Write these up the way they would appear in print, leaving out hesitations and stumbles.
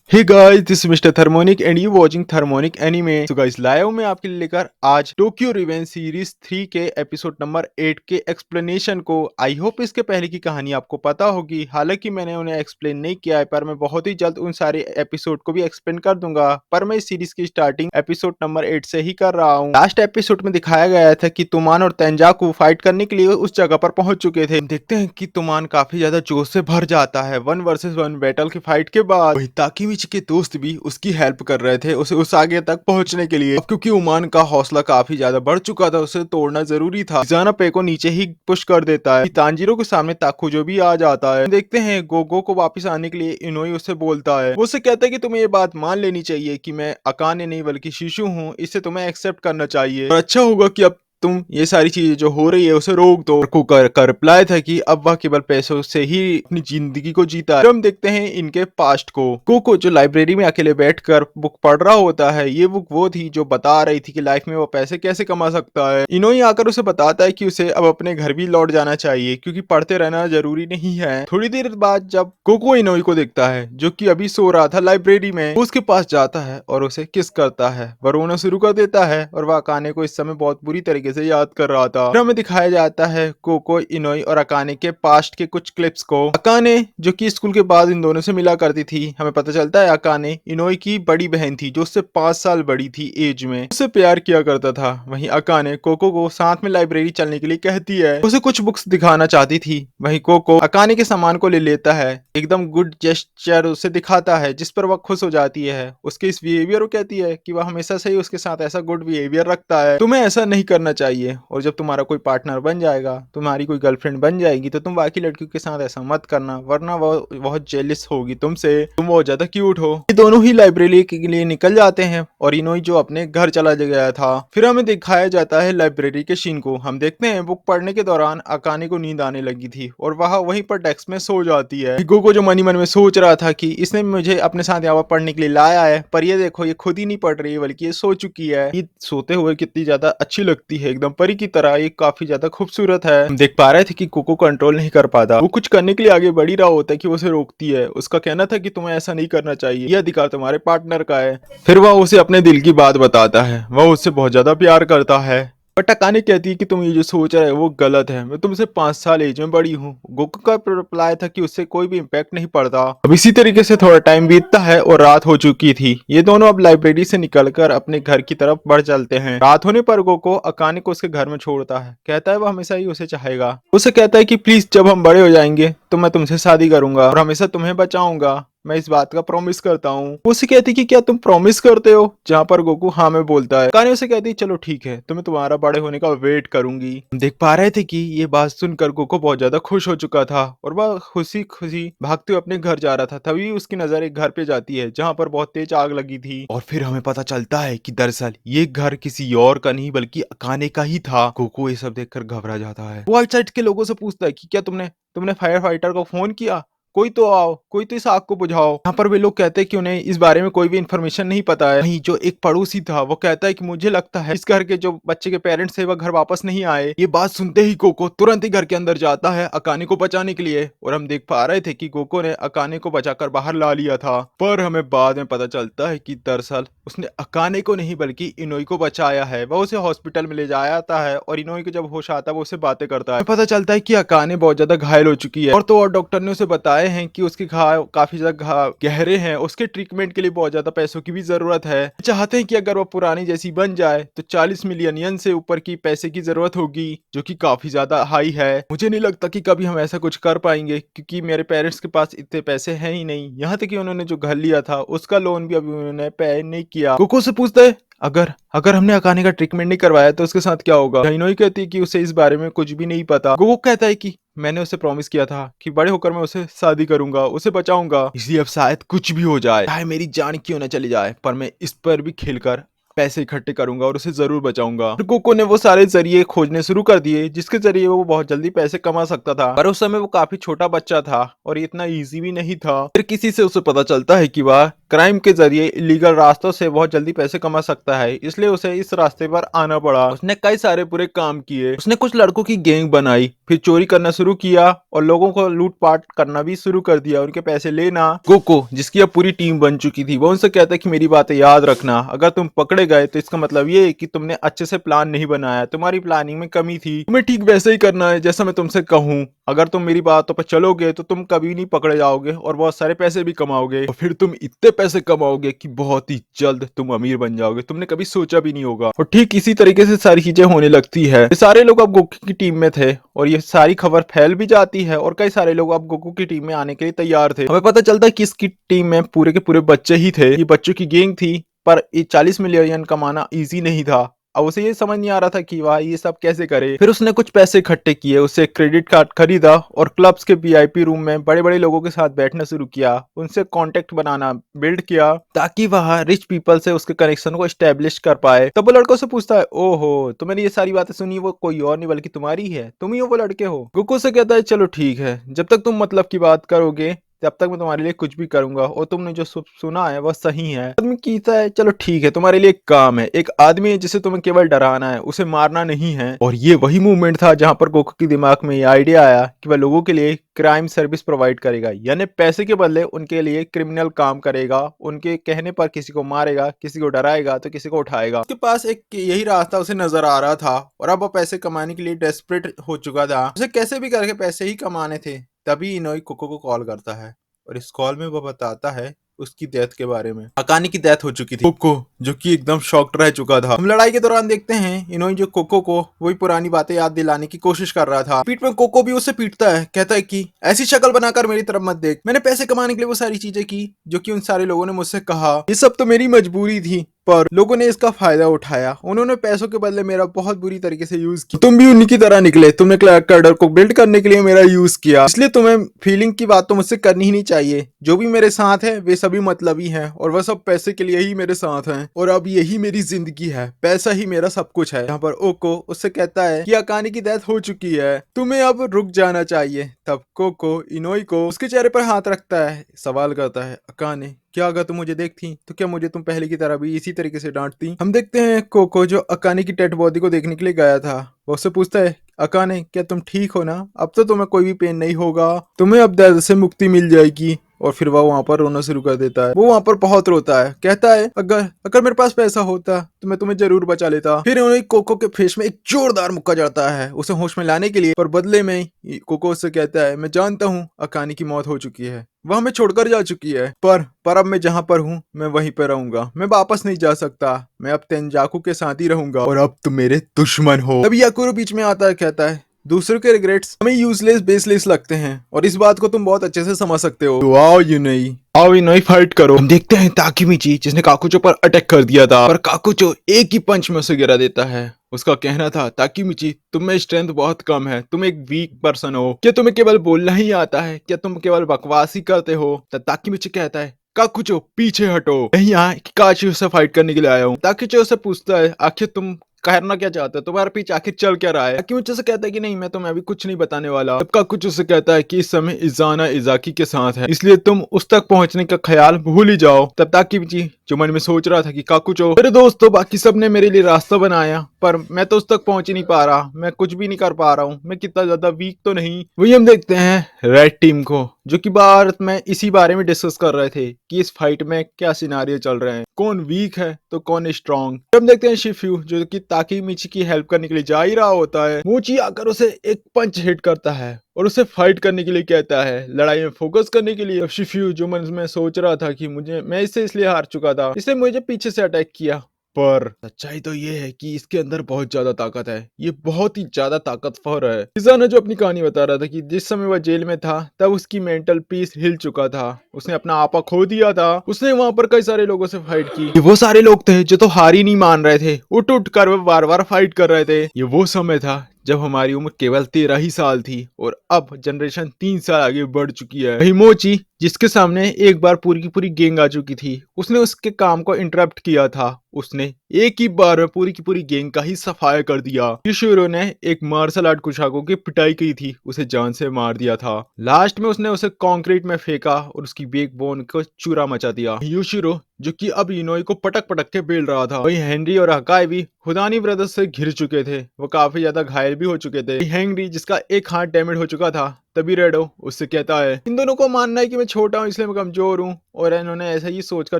Hey guys, this is mister Thermonic and you watching Thermonic anime. So guys, लाया हूं मैं आपके लिए लेकर आज टोक्यो रिवेंज सीरीज 3 के एपिसोड नंबर 8 के एक्सप्लेनेशन को। आई होप इसके पहले की कहानी आपको पता होगी, हालांकि मैंने उन्हें एक्सप्लेन नहीं किया है, पर मैं बहुत ही जल्द उन सारे एपिसोड को भी एक्सप्लेन कर दूंगा। पर मैं इस सीरीज की स्टार्टिंग एपिसोड नंबर 8 से ही कर रहा हूँ। लास्ट एपिसोड में दिखाया गया था कि तुमान और तेंजाकू फाइट करने के लिए उस जगह पर पहुंच चुके थे। देखते हैं कि तुमान काफी ज्यादा जोश से भर जाता है 1 वर्सेस 1 बैटल की फाइट के बाद। वही ताकिमिची के दोस्त भी उसकी हेल्प कर रहे थे उसे उस आगे तक पहुंचने के लिए। अब क्योंकि उमान का हौसला काफी ज्यादा बढ़ चुका था, उसे तोड़ना जरूरी था। पे को नीचे ही पुश कर देता है। तांजीरो के सामने ताकुजो भी आ जाता है। देखते हैं गोगो को वापस आने के लिए इनोई उससे बोलता है। वो उससे कहता है कि तुम्हें ये बात मान लेनी चाहिए कि मैं अकाने नहीं बल्कि शिशु हूँ, इसे तुम्हें एक्सेप्ट करना चाहिए और अच्छा होगा कि अब तुम ये सारी चीजें जो हो रही है उसे रोक दो। कुकर का रिप्लाई था कि अब वह केवल पैसों से ही अपनी जिंदगी को जीता है। फिर हम देखते हैं इनके पास्ट को। कोको जो लाइब्रेरी में अकेले बैठकर बुक पढ़ रहा होता है, ये बुक वो थी जो बता रही थी कि लाइफ में वो पैसे कैसे कमा सकता है। इनोई आकर उसे बताता है कि उसे अब अपने घर भी लौट जाना चाहिए क्योंकि पढ़ते रहना जरूरी नहीं है। थोड़ी देर बाद जब कोको इनोई को देखता है जो कि अभी सो रहा था लाइब्रेरी में, वो उसके पास जाता है और उसे किस करता है। वह रोना शुरू कर देता है और वह अकाने को इस समय बहुत बुरी तरीके से याद कर रहा था। फिर हमें दिखाया जाता है कोको, इनोई और अकाने के पास्ट के कुछ क्लिप्स को। अकाने जो कि स्कूल के बाद इन दोनों से मिला करती थी, हमें पता चलता है अकाने इनोई की बड़ी बहन थी जो उससे 5 साल बड़ी थी एज में, उससे प्यार किया करता था। वहीं अकाने कोको को साथ में लाइब्रेरी चलने के लिए कहती है, उसे कुछ बुक्स दिखाना चाहती थी। वहीं कोको अकाने के सामान को ले लेता है, एकदम गुड जेस्चर उसे दिखाता है जिस पर वह खुश हो जाती है। उसके इस बिहेवियर को कहती है कि वह हमेशा से ही उसके साथ ऐसा गुड बिहेवियर रखता है, तुम्हें ऐसा नहीं करना चाहिए। और जब तुम्हारा कोई पार्टनर बन जाएगा, तुम्हारी कोई गर्लफ्रेंड बन जाएगी, तो तुम बाकी लड़कियों के साथ ऐसा मत करना, वरना वो बहुत जेलिस होगी तुमसे, तुम बहुत ज्यादा क्यूट हो। ये दोनों ही लाइब्रेरी के लिए निकल जाते हैं और इनोई जो अपने घर चला गया था। फिर हमें दिखाया जाता है लाइब्रेरी के सीन को। हम देखते हैं बुक पढ़ने के दौरान अकाने को नींद आने लगी थी और वह वहीं पर डेस्क में सो जाती है। गोगो जो मनी मन में सोच रहा था कि इसने मुझे अपने साथ यहाँ पर पढ़ने के लिए लाया है, पर ये देखो ये खुद ही नहीं पढ़ रही है बल्कि ये सो चुकी है। ये सोते हुए कितनी ज्यादा अच्छी लगती है, एकदम परी की तरह। ये काफी ज्यादा खूबसूरत है। हम देख पा रहे थे कि कोको कंट्रोल नहीं कर पाता, वो कुछ करने के लिए आगे बढ़ ही रहा होता है कि वो उसे रोकती है। उसका कहना था कि तुम्हें ऐसा नहीं करना चाहिए, ये अधिकार तुम्हारे पार्टनर का है। फिर वह उसे अपने दिल की बात बताता है, वह उससे बहुत ज्यादा प्यार करता है। बट अकाने कहती है कि तुम ये जो सोच रहे हो वो गलत है, मैं तुमसे 5 साल एज में बड़ी हूँ। गोकू का रिप्लाई था कि उससे कोई भी इम्पैक्ट नहीं पड़ता। अब इसी तरीके से थोड़ा टाइम बीतता है और रात हो चुकी थी। ये दोनों अब लाइब्रेरी से निकलकर अपने घर की तरफ बढ़ चलते हैं। रात होने पर गोको अकाने को उसके घर में छोड़ता है, कहता है वह हमेशा ही उसे चाहेगा। उसे कहता है कि प्लीज जब हम बड़े हो जाएंगे तो मैं तुमसे शादी करूंगा और हमेशा तुम्हें बचाऊंगा, मैं इस बात का प्रॉमिस करता हूँ। वो उसे कहती कि क्या तुम प्रॉमिस करते हो, जहाँ पर गोकू हाँ में बोलता है। काने उसे कहती चलो ठीक है, तो मैं तुम्हारा बड़े होने का वेट करूंगी। हम देख पा रहे थे कि ये बात सुनकर गोको बहुत ज्यादा खुश हो चुका था और वह खुशी खुशी भागते हुए अपने घर जा रहा था। तभी उसकी नजर एक घर पे जाती है जहाँ पर बहुत तेज आग लगी थी और फिर हमें पता चलता है कि दरअसल ये घर किसी और का नहीं बल्कि अकाने का ही था। गोको ये सब देखकर घबरा जाता है। वो आउटसाइड के लोगों से पूछता है कि क्या तुमने तुमने फायर फाइटर को फोन किया, कोई तो आओ, कोई तो इस आग को बुझाओ। यहाँ पर वे लोग कहते हैं कि उन्हें इस बारे में कोई भी इन्फॉर्मेशन नहीं पता है। वहीं जो एक पड़ोसी था वो कहता है कि मुझे लगता है इस घर के जो बच्चे के पेरेंट्स थे वह घर वापस नहीं आए। ये बात सुनते ही कोको तुरंत ही घर के अंदर जाता है अकाने को बचाने के लिए और हम देख पा रहे थे कि कोको ने अकाने को बचाकर बाहर ला लिया था। पर हमें बाद में पता चलता है कि दरअसल उसने अकाने को नहीं बल्कि इनोई को बचाया है। वह उसे हॉस्पिटल में ले जाता है और इनोई को जब होश आता है वो उससे बातें करता है। पता चलता है कि अकाने बहुत ज्यादा घायल हो चुकी है और तो और डॉक्टर ने उसे बताया हैं कि उसके घाव काफी ज्यादा गहरे हैं, उसके ट्रीटमेंट के लिए बहुत ज्यादा पैसों की भी जरूरत है। चाहते हैं कि अगर वो पुरानी जैसी बन जाए तो 40 मिलियन यन से ऊपर की पैसे की जरूरत होगी, जो कि काफी ज्यादा हाई है। मुझे नहीं लगता कि कभी हम ऐसा कुछ कर पाएंगे क्योंकि मेरे पेरेंट्स के पास इतने पैसे हैं ही नहीं। यहाँ तक कि उन्होंने जो घर लिया था उसका लोन भी अभी उन्होंने पे नहीं किया। कोको से पूछता है अगर अगर हमने अकाने का ट्रीटमेंट नहीं करवाया तो उसके साथ क्या होगा। ही कहती है कि उसे इस बारे में कुछ भी नहीं पता। गोको कहता है कि मैंने उसे प्रॉमिस किया था कि बड़े होकर मैं उसे शादी करूंगा, उसे बचाऊंगा, इसलिए अब शायद कुछ भी हो जाए, चाहे मेरी जान क्यों न चली जाए, पर मैं इस पर भी खेलकर पैसे इकट्ठे करूंगा और उसे जरूर बचाऊंगा। फिर कोको ने वो सारे जरिए खोजने शुरू कर दिए जिसके जरिए वो बहुत जल्दी पैसे कमा सकता था, पर उस समय वो काफी छोटा बच्चा था और ये इतना इजी भी नहीं था। फिर किसी से उसे पता चलता है कि वह क्राइम के जरिए इलीगल रास्तों से बहुत जल्दी पैसे कमा सकता है, इसलिए उसे इस रास्ते पर आना पड़ा। उसने कई सारे बुरे काम किए, उसने कुछ लड़कों की गैंग बनाई, फिर चोरी करना शुरू किया और लोगों को लूटपाट करना भी शुरू कर दिया, उनके पैसे लेना। कोको जिसकी अब पूरी टीम बन चुकी थी वो उनसे कहता है कि मेरी बातें याद रखना, अगर तुम पकड़े गए तो इसका मतलब ये है कि तुमने अच्छे से प्लान नहीं बनाया, तुम्हारी प्लानिंग में कमी थी, तुम्हें ठीक वैसे ही करना है जैसा मैं तुमसे कहूँ। अगर तुम मेरी बातों पर चलोगे तो तुम कभी नहीं पकड़े जाओगे और बहुत सारे पैसे भी कमाओगे और फिर तुम इतने पैसे कमाओगे कि बहुत ही जल्द तुम अमीर बन जाओगे, तुमने कभी सोचा भी नहीं होगा। और ठीक इसी तरीके से सारी चीजें होने लगती है। ये सारे लोग अब गोकू की टीम में थे और ये सारी खबर फैल भी जाती है और कई सारे लोग अब गोकू की टीम में आने के लिए तैयार थे। हमें पता चलता है कि इसकी टीम में पूरे के पूरे बच्चे ही थे, ये बच्चों की गैंग थी, पर ये 40 मिलियन कमाना इजी नहीं था। अब उसे ये समझ नहीं आ रहा था कि वाह ये सब कैसे करे। फिर उसने कुछ पैसे इकट्ठे किए, उसे क्रेडिट कार्ड खरीदा और क्लब्स के वीआईपी रूम में बड़े बड़े लोगों के साथ बैठना शुरू किया, उनसे कांटेक्ट बनाना बिल्ड किया ताकि वह रिच पीपल से उसके कनेक्शन को एस्टेब्लिश कर पाए। तब वो लड़कों से पूछता है, ओहो तो मैंने ये सारी बातें सुनी, वो कोई और नहीं बल्कि तुम्हारी है, तुम ही हो वो लड़के हो। गोकू से कहता है चलो ठीक है, जब तक तुम मतलब की बात करोगे तब तक मैं तुम्हारे लिए कुछ भी करूंगा और तुमने जो सुना है वह सही है। आदमी कहता है चलो ठीक है, तुम्हारे लिए एक काम है, एक आदमी है जिसे तुम्हें केवल डराना है, उसे मारना नहीं है। और ये वही मूवमेंट था जहां पर गोकू के दिमाग में ये आइडिया आया कि वह लोगों के लिए क्राइम सर्विस प्रोवाइड करेगा, यानी पैसे के बदले उनके लिए क्रिमिनल काम करेगा, उनके कहने पर किसी को मारेगा, किसी को डराएगा तो किसी को उठाएगा। उसके पास एक यही रास्ता उसे नजर आ रहा था और अब वो पैसे कमाने के लिए डेस्परेट हो चुका था, उसे कैसे भी करके पैसे ही कमाने थे। तभी इनोई कोको को कॉल करता है और इस कॉल में वो बताता है उसकी डेथ के बारे में। अकानी की डेथ हो चुकी थी। कोको जो कि एकदम शॉक्ड रह चुका था। हम लड़ाई के दौरान देखते हैं इनोई जो कोको को वही पुरानी बातें याद दिलाने की कोशिश कर रहा था। पीठ में कोको भी उसे पीटता है, कहता है कि ऐसी शक्ल बनाकर मेरी तरफ मत देख, मैंने पैसे कमाने के लिए वो सारी चीजें की जो कि उन सारे लोगों ने मुझसे कहा, ये सब तो मेरी मजबूरी थी पर लोगों ने इसका फायदा उठाया, उन्होंने पैसों के बदले मेरा बहुत बुरी तरीके से यूज किया। तुम भी उन्हीं की तरह निकले, तुमने कैरेक्टर को बिल्ड करने के लिए मेरा यूज किया, इसलिए तुम्हें फीलिंग की बात तो मुझसे करनी ही नहीं चाहिए। जो भी मेरे साथ है वे सभी मतलबी हैं और वह सब पैसे के लिए ही मेरे साथ हैं और अब यही मेरी जिंदगी है, पैसा ही मेरा सब कुछ है। यहाँ पर ओको उससे कहता है कि अकाने की डेथ हो चुकी है, तुम्हें अब रुक जाना चाहिए। तब कोको इनोई को उसके चेहरे पर हाथ रखता है, सवाल करता है, अकाने क्या अगर तुम मुझे देखती तो क्या मुझे तुम पहले की तरह भी इसी तरीके से डांटती। हम देखते हैं कोको जो अकाने की डेड बॉडी को देखने के लिए गया था, वो उससे पूछता है, अकाने क्या तुम ठीक हो ना, अब तो तुम्हें कोई भी पेन नहीं होगा, तुम्हें अब दर्द से मुक्ति मिल जाएगी। और फिर वह वहां पर रोना शुरू कर देता है, वो वहां पर बहुत रोता है, कहता है अगर अगर मेरे पास पैसा होता तो मैं तुम्हें जरूर बचा लेता। फिर उन्हें कोको के फेस में एक जोरदार मुक्का जड़ता है उसे होश में लाने के लिए, पर बदले में कोको उससे कहता है, मैं जानता हूँ अकाने की मौत हो चुकी है, वह हमें छोड़कर जा चुकी है, पर अब मैं जहां पर हूँ मैं वहीं पर रहूंगा, मैं वापस नहीं जा सकता, मैं अब तेंजाकू के साथ ही रहूंगा और अब तुम मेरे दुश्मन हो। तभी याकुरो बीच में आता है, कहता है दूसरों के रिग्रेट्स हमें यूजलेस बेसलेस लगते हैं और इस बात को तुम बहुत अच्छे से समझ सकते हो, तो आओ यूनोई फाइट करो। हम देखते हैं ताकीमिची जिसने काकुचो पर अटैक कर दिया था और काकुचो एक ही पंच में उसे गिरा देता है। उसका कहना था, ताकीमिची तुम में स्ट्रेंथ बहुत कम है, तुम एक वीक पर्सन हो, क्या तुम्हें केवल बोलना ही आता है, क्या तुम केवल बकवास ही करते हो। ताकीमिची कहता है, काकुचो पीछे हटो, नहीं यहाँ काची से फाइट करने के लिए आया हूँ। ताकीचो से पूछता है, आखिर तुम करना क्या चाहते हो, तुम्हारे पीछे आखिर चल क्या रहा है। ताकीमिची से कहता है कि नहीं मैं तुम्हें अभी कुछ नहीं बताने वाला। तब काकुचो से कहता है कि इस समय इजाना इजाकी के साथ है, इसलिए तुम उस तक पहुंचने का ख्याल भूल ही जाओ। तब ताकीमिची जो मन में सोच रहा था कि काकुचो मेरे दोस्त तो बाकी सब ने मेरे लिए रास्ता बनाया पर मैं तो उस तक पहुंच ही नहीं पा रहा, मैं कुछ भी नहीं कर पा रहा हूँ, मैं कितना ज्यादा वीक तो नहीं। वही हम देखते हैं रेड टीम को जो कि भारत में इसी बारे में डिस्कस कर रहे थे कि इस फाइट में क्या सिनारियो चल रहे हैं, कौन वीक है तो कौन स्ट्रांग। हम देखते हैं शिफ्यू जो कि ताकीमिची की हेल्प करने के लिए जा ही रहा होता है, मोची आकर उसे एक पंच हिट करता है और उसे फाइट करने के लिए कहता है, लड़ाई में फोकस करने के लिए। शिफ्यू जो मन में सोच रहा था कि मैं इससे इसलिए हार चुका था, इसने मुझे पीछे से अटैक किया, पर सच्चाई तो ये है कि इसके अंदर बहुत ज्यादा ताकत है, ये बहुत ही ज्यादा ताकतवर है। इजाना जो अपनी कहानी बता रहा था कि जिस समय वह जेल में था तब उसकी मेंटल पीस हिल चुका था, उसने अपना आपा खो दिया था, उसने वहां पर कई सारे लोगों से फाइट की। ये वो सारे लोग थे जो तो हार ही नहीं मान रहे थे, उठ उठ कर वो बार बार फाइट कर रहे थे। ये वो समय था जब हमारी उम्र केवल 13 ही साल थी और अब जनरेशन 3 साल आगे बढ़ चुकी है। वही मोची जिसके सामने एक बार पूरी की पूरी गैंग आ चुकी थी। उसने उसके काम को इंटरप्ट किया था। उसने एक ही बार में पूरी की पूरी गैंग का ही सफाया कर दिया। युशिरो ने एक मार्शल आर्ट कुशाको की पिटाई की थी, उसे जान से मार दिया था। लास्ट में उसने उसे कंक्रीट में फेंका और उसकी बैकबोन को चूरा मचा दिया। युशिरो जो कि अब इनोई को पटक पटक के बेल रहा था। वहीं हेनरी और हकाई भी हुदानी ब्रदर्स से घिर चुके थे। वो काफी ज्यादा घायल भी हो चुके थे। हेनरी जिसका एक हाथ डैमेज हो चुका था, तभी रेडो उससे कहता है इन दोनों को मानना है कि मैं छोटा हूँ इसलिए मैं कमजोर हूँ, और इन्होंने ऐसा ही सोचकर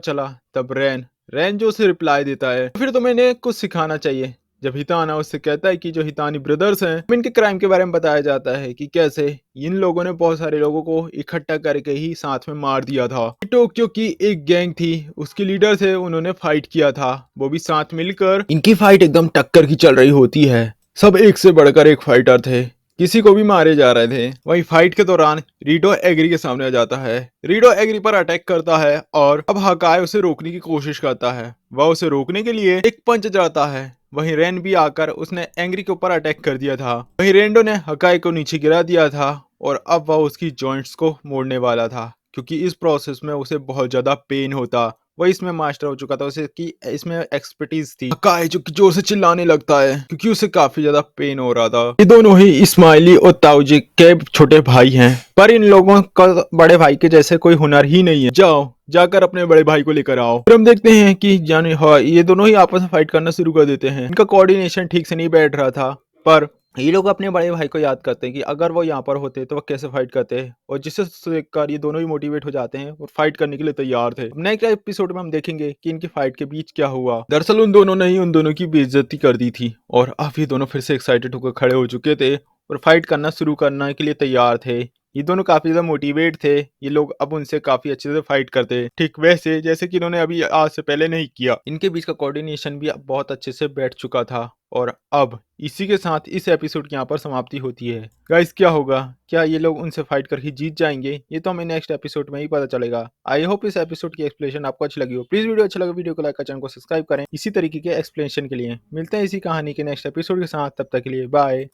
चला। तब रैन रैन जो उसे रिप्लाई देता है फिर तुम्हें इन्हें कुछ सिखाना चाहिए। जब हिताना उससे कहता है कि जो हितानी ब्रदर्स हैं इनके क्राइम के बारे में बताया जाता है कि कैसे इन लोगों ने बहुत सारे लोगों को इकट्ठा करके ही साथ में मार दिया था। टोक्यो की एक गैंग थी, उसके लीडर थे, उन्होंने फाइट किया था। वो भी साथ मिलकर इनकी फाइट एकदम टक्कर की चल रही होती है। सब एक से बढ़कर एक फाइटर थे, किसी को भी मारे जा रहे थे। वहीं फाइट के दौरान रीडो एग्री के सामने आ जाता है। रीडो एग्री पर अटैक करता है और अब हकाय उसे रोकने की कोशिश करता है। वह उसे रोकने के लिए एक पंच जाता है। वहीं रेन भी आकर उसने एंग्री के ऊपर अटैक कर दिया था। वहीं रेंडो ने हकाई को नीचे गिरा दिया था और अब वह उसकी जॉइंट्स को मोड़ने वाला था, क्योंकि इस प्रोसेस में उसे बहुत ज्यादा पेन होता। वह इसमें मास्टर हो चुका था, उसे की इसमें एक्सपर्टीज थी। हकाई जो कि जोर से चिल्लाने लगता है क्योंकि उसे काफी ज्यादा पेन हो रहा था। ये दोनों ही इस्माइली और ताऊजी के छोटे भाई हैं, पर इन लोगों का बड़े भाई के जैसे कोई हुनर ही नहीं है। जाओ जाकर अपने बड़े भाई को लेकर आओ। फिर हम देखते हैं कि जाने हाँ ये दोनों ही आपस में फाइट करना शुरू कर देते हैं। इनका कोऑर्डिनेशन ठीक से नहीं बैठ रहा था, पर ये लोग अपने बड़े भाई को याद करते हैं कि अगर वो यहाँ पर होते तो वो कैसे फाइट करते हैं, और जिससे देखकर ये दोनों ही मोटिवेट हो जाते हैं और फाइट करने के लिए तैयार थे। नेक्स्ट एपिसोड में हम देखेंगे कि इनकी फाइट के बीच क्या हुआ। दरअसल उन दोनों ने ही उन दोनों की बेइज्जती कर दी थी और अब ये दोनों फिर से एक्साइटेड होकर खड़े हो चुके थे और फाइट करना शुरू करने के लिए तैयार थे। ये दोनों काफी ज्यादा मोटिवेट थे। ये लोग अब उनसे काफी अच्छे से फाइट करते, ठीक वैसे जैसे कि इन्होंने अभी आज से पहले नहीं किया। इनके बीच का कोऑर्डिनेशन भी अब बहुत अच्छे से बैठ चुका था। और अब इसी के साथ इस एपिसोड की यहाँ पर समाप्ति होती है। गाइस क्या होगा, क्या ये लोग उनसे फाइट करके जीत जाएंगे? ये तो हमें नेक्स्ट एपिसोड में ही पता चलेगा। आई होप इस एपिसोड की एक्सप्लेनेशन आपको अच्छी लगी हो। प्लीज वीडियो अच्छा लगा वीडियो को लाइक कर चैनल को सब्सक्राइब करें इसी तरीके के एक्सप्लेनेशन के लिए। मिलते हैं इसी कहानी के नेक्स्ट एपिसोड के साथ, तब तक के लिए बाय।